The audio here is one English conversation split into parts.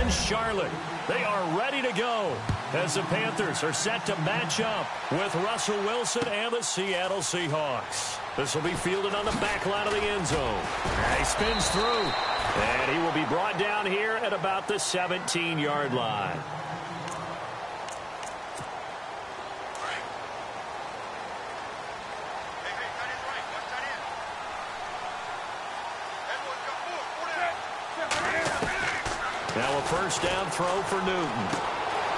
in Charlotte. They are ready to go as the Panthers are set to match up with Russell Wilson and the Seattle Seahawks. This will be fielded on the back line of the end zone. He spins through, and he will be brought down here at about the 17-yard line. Now a first down throw for Newton.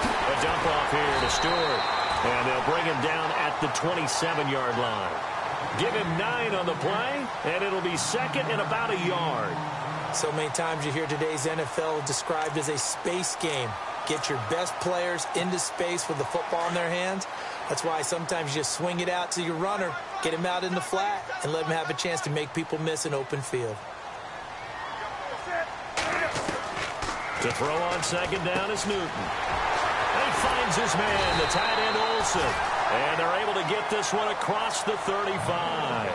A dump off here to Stewart. And they'll bring him down at the 27-yard line. Give him 9 on the play, and it'll be second and about a yard. So many times you hear today's NFL described as a space game. Get your best players into space with the football in their hands. That's why sometimes you just swing it out to your runner, get him out in the flat, and let him have a chance to make people miss an open field. To throw on second down is Newton. He finds his man, the tight end Olsen. And they're able to get this one across the 35.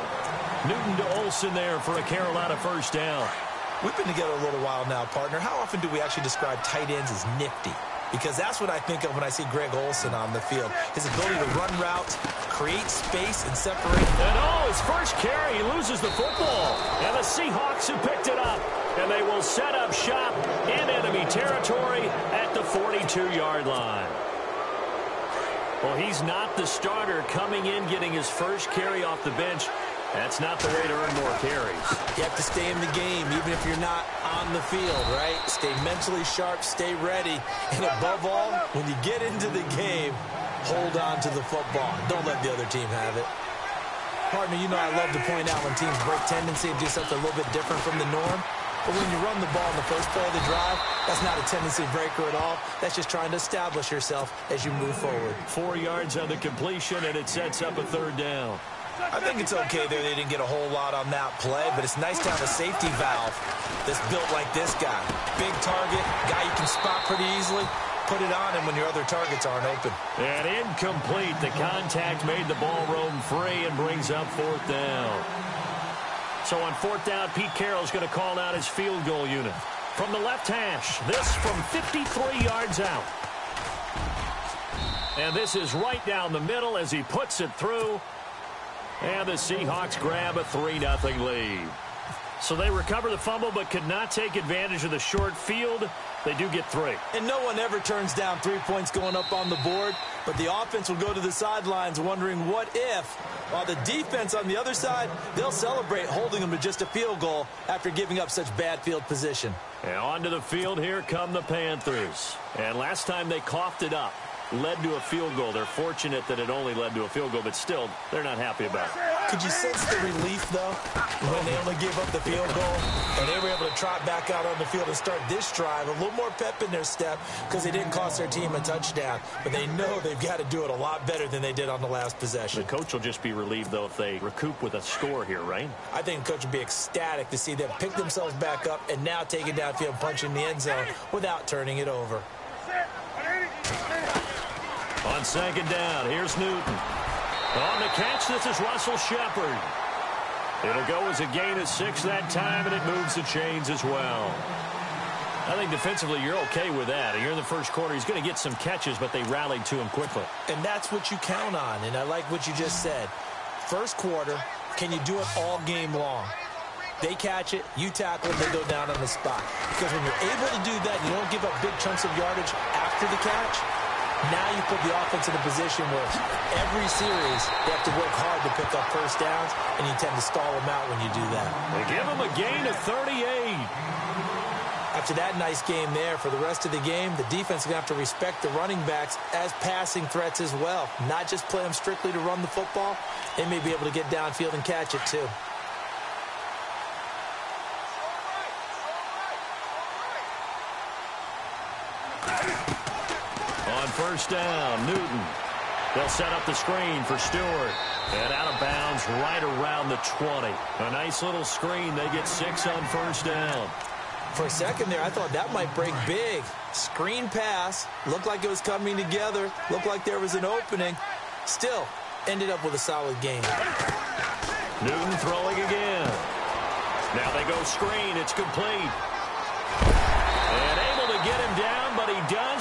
Newton to Olsen there for a Carolina first down. We've been together a little while now, partner. How often do we actually describe tight ends as nifty? Because that's what I think of when I see Greg Olsen on the field. His ability to run routes, create space, and separate. And his first carry, he loses the football. And the Seahawks have picked it up. And they will set up shop in enemy territory at the 42-yard line. Well, he's not the starter coming in, getting his first carry off the bench. That's not the way to earn more carries. You have to stay in the game, even if you're not on the field, right? Stay mentally sharp, stay ready. And above all, when you get into the game, hold on to the football. Don't let the other team have it. Partner, you know I love to point out when teams break tendency and do something a little bit different from the norm. But when you run the ball in the first play of the drive, that's not a tendency breaker at all. That's just trying to establish yourself as you move forward. 4 yards on the completion, and it sets up a third down. I think it's okay there. They didn't get a whole lot on that play, but it's nice to have a safety valve that's built like this guy. Big target, guy you can spot pretty easily. Put it on him when your other targets aren't open. And incomplete. The contact made the ball roam free and brings up fourth down. So on fourth down, Pete Carroll's going to call out his field goal unit. From the left hash, this from 53 yards out. And this is right down the middle as he puts it through. And the Seahawks grab a 3-0 lead. So they recover the fumble but could not take advantage of the short field. They do get 3. And no one ever turns down 3 points going up on the board. But the offense will go to the sidelines wondering what if. While the defense on the other side, they'll celebrate holding them to just a field goal after giving up such bad field position. And onto the field here come the Panthers. And last time they coughed it up. Led to a field goal. They're fortunate that it only led to a field goal, but still, they're not happy about it. Could you sense the relief, though, when they only gave up the field goal and they were able to trot back out on the field and start this drive? A little more pep in their step because they didn't cost their team a touchdown, but they know they've got to do it a lot better than they did on the last possession. The coach will just be relieved, though, if they recoup with a score here, right? I think the coach would be ecstatic to see them pick themselves back up and now take it downfield, punch in the end zone without turning it over. On second down, here's Newton. On the catch, this is Russell Shepard. It'll go as a gain of 6 that time, and it moves the chains as well. I think defensively you're okay with that. Here in the first quarter, he's going to get some catches, but they rallied to him quickly. And that's what you count on, and I like what you just said. First quarter, can you do it all game long? They catch it, you tackle it, they go down on the spot. Because when you're able to do that, you don't give up big chunks of yardage after the catch. Now you put the offense in a position where every series they have to work hard to pick up first downs, and you tend to stall them out when you do that. They give them a gain of 38. After that nice game there, for the rest of the game, the defense is going to have to respect the running backs as passing threats as well. Not just play them strictly to run the football. They may be able to get downfield and catch it too. On first down, Newton. They'll set up the screen for Stewart. And out of bounds right around the 20. A nice little screen. They get 6 on first down. For a second there, I thought that might break big. Screen pass. Looked like it was coming together. Looked like there was an opening. Still, ended up with a solid game. Newton throwing again. Now they go screen. It's complete. And able to get him down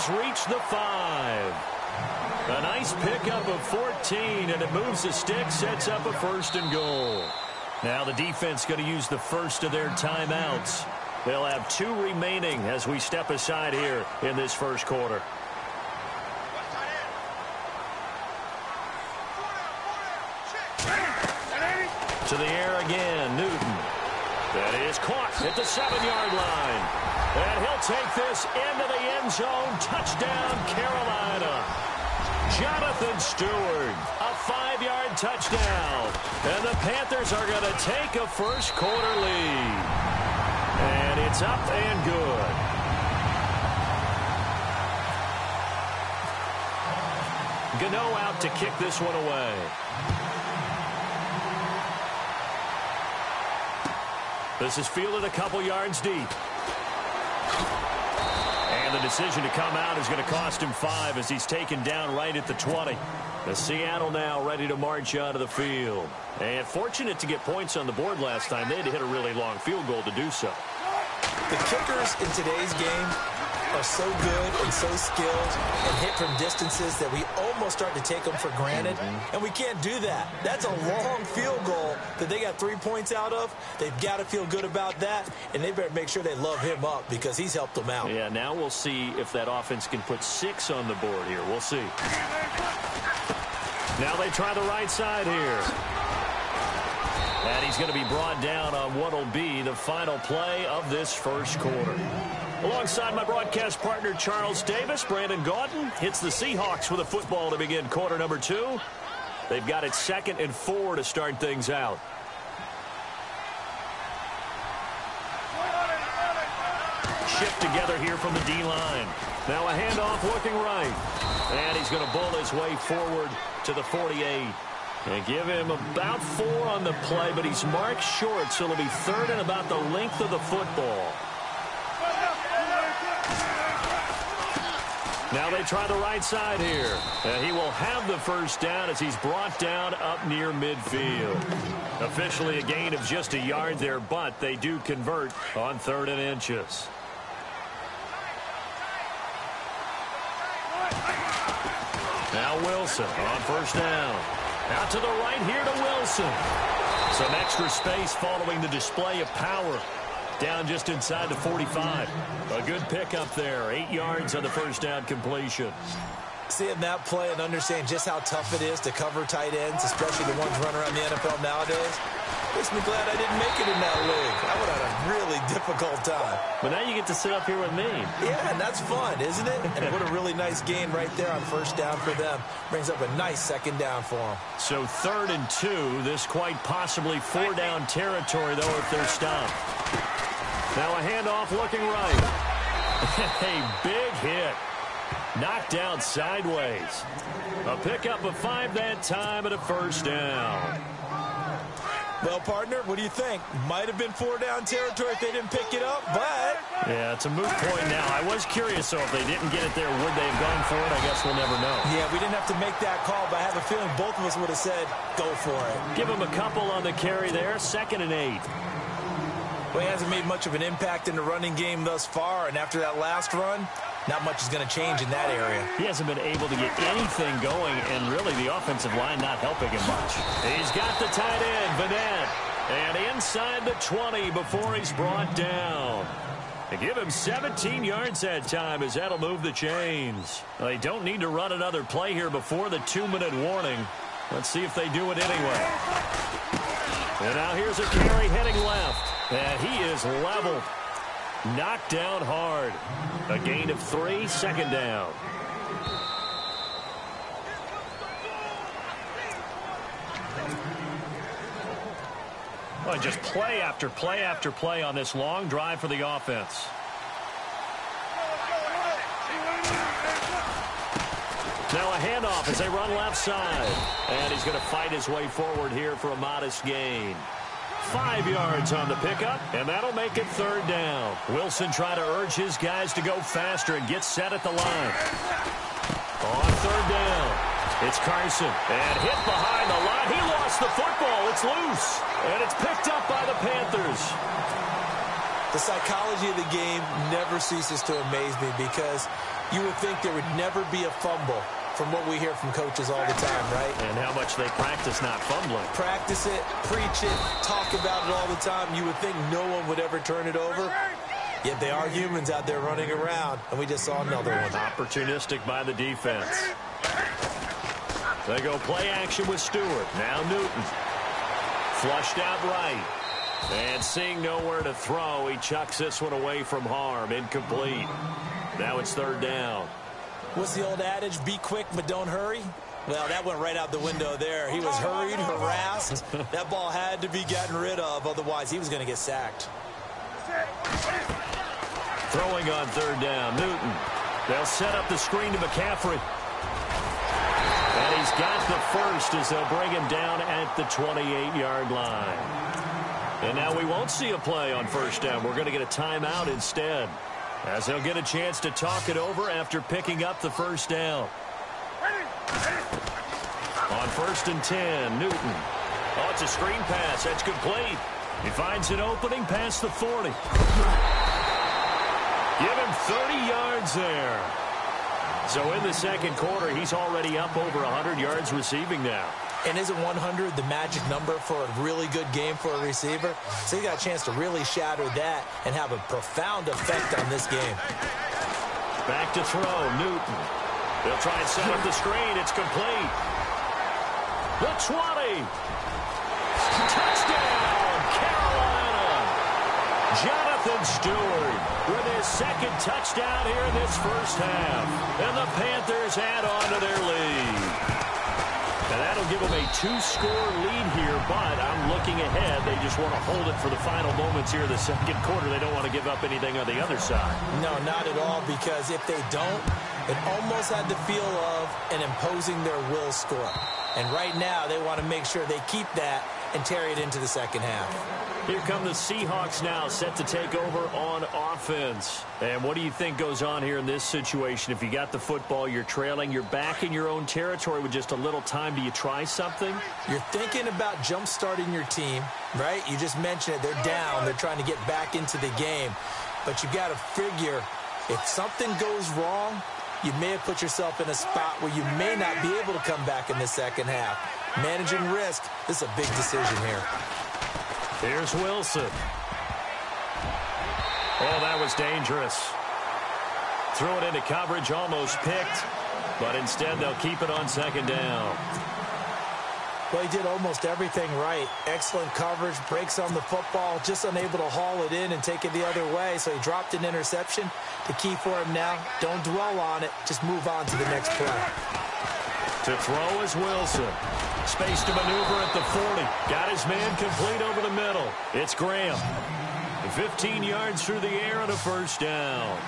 Panthers reach the 5. A nice pickup of 14, and it moves the stick, sets up a 1st and goal. Now the defense going to use the first of their timeouts. They'll have 2 remaining as we step aside here in this first quarter. To the air again, Newton. That is caught at the 7-yard line. And he'll take this into the end zone. Touchdown, Carolina. Jonathan Stewart, a 5-yard touchdown. And the Panthers are going to take a first quarter lead. And it's up and good. Gano out to kick this one away. This is fielded a couple yards deep. And the decision to come out is going to cost him 5 as he's taken down right at the 20. The Seattle now ready to march out of the field. And fortunate to get points on the board last time. They had to hit a really long field goal to do so. The kickers in today's game are so good and so skilled and hit from distances that we almost start to take them for granted. And we can't do that. That's a long field goal that they got 3 points out of. They've got to feel good about that, and they better make sure they love him up because he's helped them out. Yeah, now we'll see if that offense can put 6 on the board here. We'll see. Now they try the right side here. And he's going to be brought down on what will be the final play of this first quarter. Alongside my broadcast partner, Charles Davis, Brandon Gaudin hits the Seahawks with a football to begin quarter number 2. They've got it 2nd and 4 to start things out. Shift together here from the D-line. Now a handoff looking right. And he's going to bull his way forward to the 48. And give him about 4 on the play, but he's marked short, so it'll be 3rd and about the length of the football. Now they try the right side here. And he will have the first down as he's brought down up near midfield. Officially a gain of just a yard there, but they do convert on 3rd and inches. Now Wilson on first down. Out to the right here to Wilson. Some extra space following the display of power. Down just inside the 45. A good pickup there. 8 yards on the first down completion. Seeing that play and understanding just how tough it is to cover tight ends, especially the ones running around the NFL nowadays, makes me glad I didn't make it in that league. I would have had a really difficult time. But now you get to sit up here with me. Yeah, and that's fun, isn't it? And what a really nice gain right there on first down for them. Brings up a nice 2nd down for them. So 3rd and 2. This quite possibly 4-down territory, though, if they're stopped. Now a handoff looking right. A big hit. Knocked down sideways. A pickup of 5 that time and a first down. Well, partner, what do you think? Might have been 4-down territory if they didn't pick it up, but... Yeah, it's a moot point now. I was curious, so if they didn't get it there, would they have gone for it? I guess we'll never know. Yeah, we didn't have to make that call, but I have a feeling both of us would have said, go for it. Give him a couple on the carry there. 2nd and 8. Well, he hasn't made much of an impact in the running game thus far, and after that last run, not much is going to change in that area. He hasn't been able to get anything going, and really the offensive line not helping him much. He's got the tight end, Vanette, and inside the 20 before he's brought down. They give him 17 yards that time as that'll move the chains. They don't need to run another play here before the 2-minute warning. Let's see if they do it anyway. And now here's a carry heading left. And he is leveled. Knocked down hard. A gain of 3, 2nd down. Well, just play after play after play on this long drive for the offense. Now a handoff as they run left side. And he's going to fight his way forward here for a modest gain. 5 yards on the pickup, and that'll make it 3rd down. Wilson trying to urge his guys to go faster and get set at the line. On 3rd down, it's Carson, and hit behind the line. He lost the football. It's loose, and it's picked up by the Panthers. The psychology of the game never ceases to amaze me because you would think there would never be a fumble from what we hear from coaches all the time, right? And how much they practice not fumbling. Practice it, preach it, talk about it all the time. You would think no one would ever turn it over. Yet they are humans out there running around, and we just saw another one. Opportunistic by the defense. They go play action with Stewart. Now Newton. Flushed out right. And seeing nowhere to throw, he chucks this one away from harm. Incomplete. Now it's third down. What's the old adage? Be quick, but don't hurry? Well, that went right out the window there. He was hurried, harassed. That ball had to be gotten rid of, otherwise he was going to get sacked. Throwing on third down, Newton. They'll set up the screen to McCaffrey. And he's got the first as they'll bring him down at the 28-yard line. And now we won't see a play on first down. We're going to get a timeout instead, as they'll get a chance to talk it over after picking up the first down. On first and 10, Newton. Oh, it's a screen pass. That's complete. He finds an opening past the 40. Give him 30 yards there. So in the second quarter, he's already up over 100 yards receiving now. And isn't 100 the magic number for a really good game for a receiver? So he got a chance to really shatter that and have a profound effect on this game. Back to throw, Newton. They'll try and set up the screen. It's complete. The 20. Touchdown, Carolina. Jonathan Stewart with his second touchdown here in this first half. And the Panthers add on to their lead. And that'll give them a 2-score lead here, but I'm looking ahead. They just want to hold it for the final moments here in the second quarter. They don't want to give up anything on the other side. No, not at all, because if they don't, it almost had the feel of an imposing their will score. And right now, they want to make sure they keep that and carry it into the second half. Here come the Seahawks now, set to take over on offense. And what do you think goes on here in this situation? If you got the football, you're trailing, you're back in your own territory with just a little time. Do you try something? You're thinking about jump-starting your team, right? You just mentioned it. They're down. They're trying to get back into the game. But you've got to figure, if something goes wrong, you may have put yourself in a spot where you may not be able to come back in the second half. Managing risk, this is a big decision here. Here's Wilson. Oh, that was dangerous. Threw it into coverage, almost picked, but instead they'll keep it on second down. Well, he did almost everything right. Excellent coverage, breaks on the football, just unable to haul it in and take it the other way, so he dropped an interception. The key for him now, don't dwell on it, just move on to the next play. To throw is Wilson. Space to maneuver at the 40. Got his man complete over the middle. It's Graham. 15 yards through the air and a first down.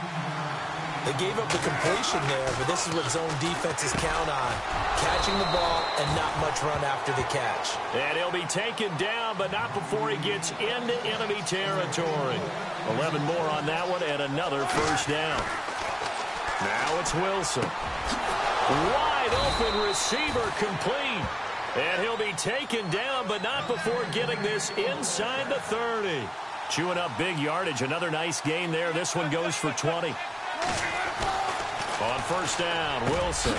They gave up the completion there, but this is what zone defenses count on. Catching the ball and not much run after the catch. And he'll be taken down, but not before he gets into enemy territory. 11 more on that one and another first down. Now it's Wilson. Wide open receiver complete. And he'll be taken down, but not before getting this inside the 30. Chewing up big yardage. Another nice gain there. This one goes for 20. On first down, Wilson.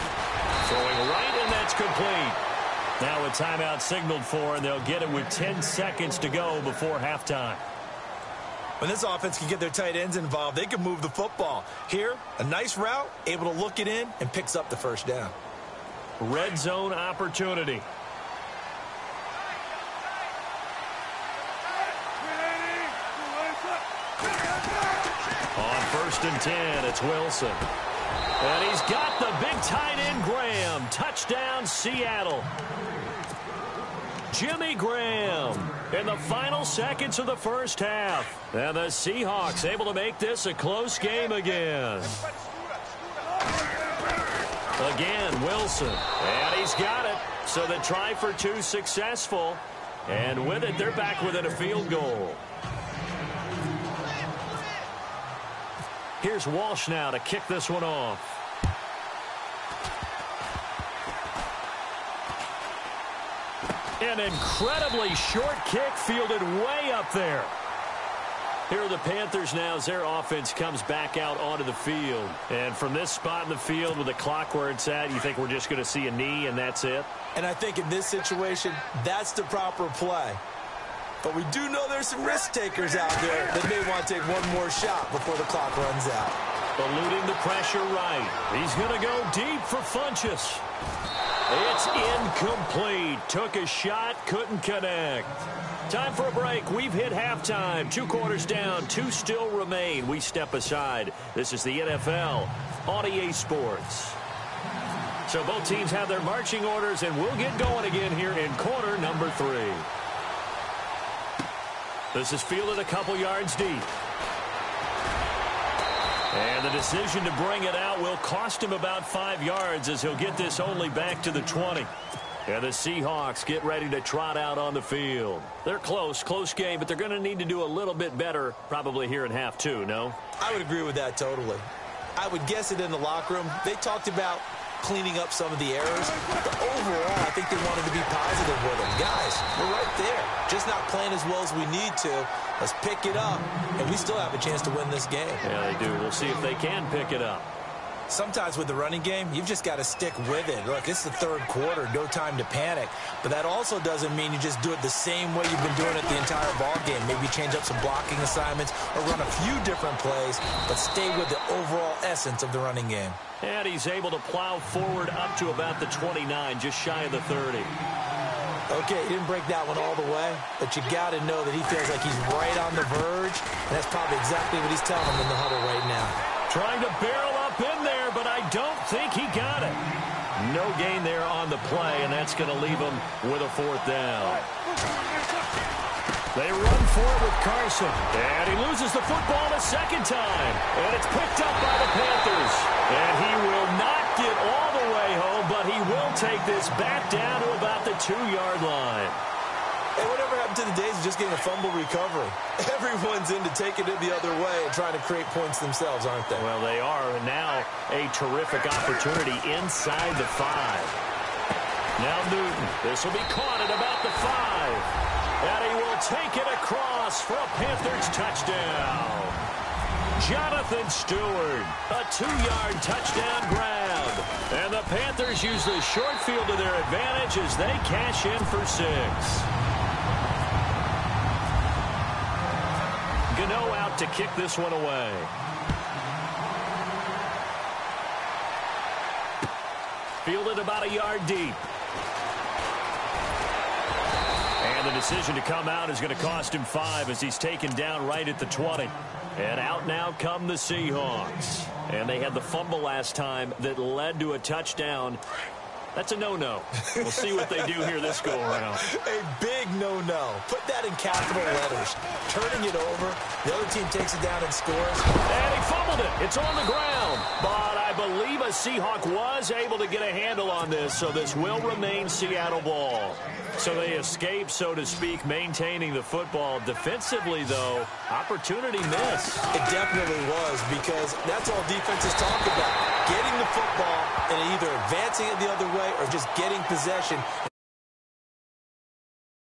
Throwing right, and that's complete. Now a timeout signaled for, and they'll get it with 10 seconds to go before halftime. When this offense can get their tight ends involved, they can move the football. Here, a nice route, able to look it in, and picks up the first down. Red zone opportunity. On first and 10, it's Wilson. And he's got the big tight end, Graham. Touchdown, Seattle. Jimmy Graham in the final seconds of the first half. And the Seahawks able to make this a close game again. Again, Wilson. And he's got it. So the try for two successful. And with it, they're back within a field goal. Here's Walsh now to kick this one off. An incredibly short kick fielded way up there. Here are the Panthers now as their offense comes back out onto the field. And from this spot in the field with the clock where it's at, you think we're just going to see a knee and that's it? And I think in this situation, that's the proper play. But we do know there's some risk takers out there that may want to take one more shot before the clock runs out. Eluding the pressure right. He's going to go deep for Funchess. It's incomplete. Took a shot, couldn't connect. Time for a break. We've hit halftime. 2 quarters down, 2 still remain. We step aside. This is the NFL on EA Sports. So both teams have their marching orders, and we'll get going again here in quarter number 3. This is fielded a couple yards deep. And the decision to bring it out will cost him about 5 yards as he'll get this only back to the 20. And the Seahawks get ready to trot out on the field. They're close game, but they're going to need to do a little bit better probably here in half 2, no? I would agree with that totally. I would guess it in the locker room. They talked about cleaning up some of the errors, but overall, I think they wanted to be positive with them. Guys, we're right there. Just not playing as well as we need to. Let's pick it up, and we still have a chance to win this game. Yeah, they do. We'll see if they can pick it up. Sometimes with the running game, you've just got to stick with it. Look, it's the 3rd quarter, no time to panic. But that also doesn't mean you just do it the same way you've been doing it the entire ball game. Maybe change up some blocking assignments or run a few different plays, but stay with the overall essence of the running game. And he's able to plow forward up to about the 29, just shy of the 30. Okay, he didn't break that one all the way, but you got to know that he feels like he's right on the verge, and that's probably exactly what he's telling him in the huddle right now. Trying to barrel up in there, but I don't think he got it. No gain there on the play, and that's going to leave him with a 4th down. They run for it with Carson, and he loses the football a second time, and it's picked up by the Panthers. And he will not get all the way home, but he will take this back down to about the 2-yard line. Hey, whatever happened to the days of just getting a fumble recovery? Everyone's into taking it the other way and trying to create points themselves, aren't they? Well, they are, and now a terrific opportunity inside the 5. Now Newton. This will be caught at about the 5. And he will take it across for a Panthers touchdown. Jonathan Stewart, a 2-yard touchdown grab. And the Panthers use the short field to their advantage as they cash in for 6. Gano out to kick this one away. Fielded about a yard deep. And the decision to come out is going to cost him 5 as he's taken down right at the 20. And out now come the Seahawks. And they had the fumble last time that led to a touchdown. That's a no-no. We'll see what they do here this go-around. A big no-no. Put that in capital letters. Turning it over. The other team takes it down and scores. And he fumbled it. It's on the ground. But I believe a Seahawk was able to get a handle on this, so this will remain Seattle ball. So they escape, so to speak, maintaining the football. Defensively, though, opportunity miss. It definitely was, because that's all defenses talk about. Getting the football and either advancing it the other way or just getting possession.